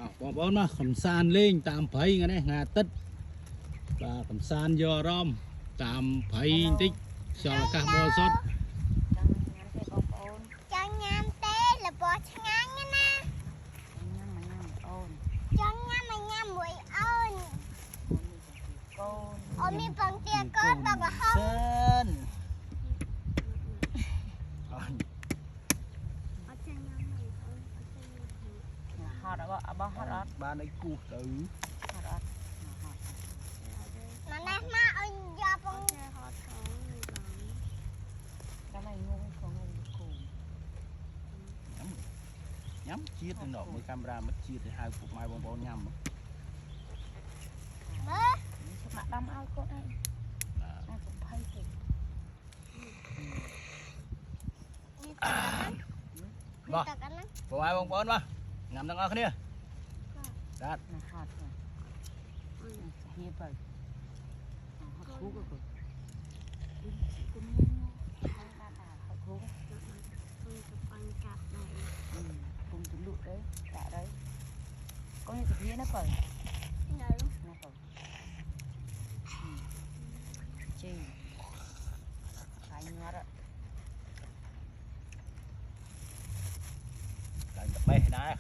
បងប្អូនមកកំសាន្តលេងតាមព្រៃថ្ងៃនេះថ្ងៃអាទិត្យបាទកំសាន្តយកអារម្មណ៍តាមព្រៃបន្តិចខ្យល់អាកាសបរិសុទ្ធចង់ញ៉ាំទេរបស់ឆ្ងាញ់ណាចង់ញ៉ាំមួយអូនអូនមានបង្គាកូនបបហោសិនអត់ចង់ញ៉ាំមួយអូនហត់របស់ហត់អត់បានឲ្យគោះទៅហត់អត់ម៉ណែមកអូនយកបងហត់ផងចាំឲ្យងងផងឲ្យគូញ៉ាំជាតិទៅនោះមើលកាមេរ៉ាមកជាតិទៅហៅពុកម៉ែបងប្អូនញ៉ាំមើលឆ្មាក់ដំឲ្យកូនឯងអាកំភៃទេបងពុកម៉ែបងប្អូនមកញ៉ាំទាំងអស់គ្នាដាត់ណាហត់ទៅហៀបទៅហត់គូក៏គុំបានដាក់ហត់គូគុំទៅបាញ់កាប់ដែរគុំទៅលក់đấyដាក់đấy có những cái kia nó phải nó phải chi phải nhớ đó cái bể này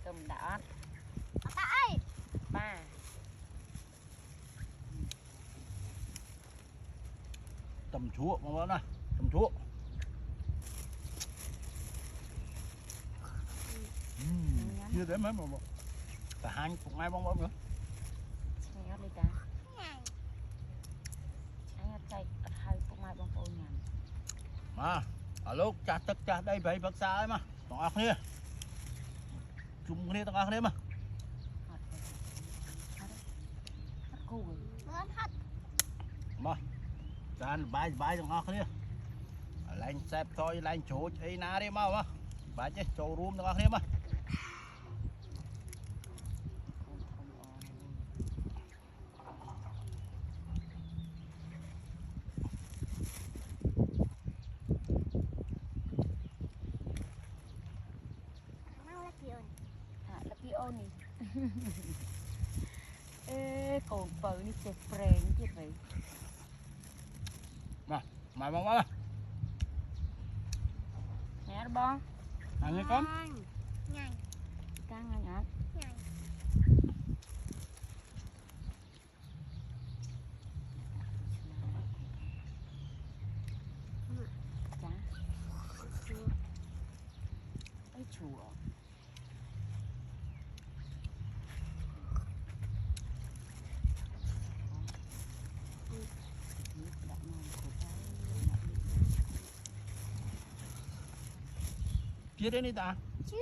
tôm đã ta ơi ba tầm chúaបងប្អូនណាtầm chúa chưa đến mấy mà cả hai cùng ai bong bóng nữa nhớ đi ta anh chạy hai cùng ai bong bóng nhầm mà ở lúc chặt tất chặt đây vậy bác xã ấy mà tao ăn đi chung đi tao ăn đi mà mà đàn bài bài tao ăn đi lên xếp thôi lên chỗ ấy na đi mau mà bài chứ chỗ room tao ăn đi mà ôn đi ê còn bự đi chụp phèn chứ vậy mà mày bong bóng nhá bong ăn đi con nhanh căng nhanh nhá nhanh chả ấy chùa chia đến đi ta chưa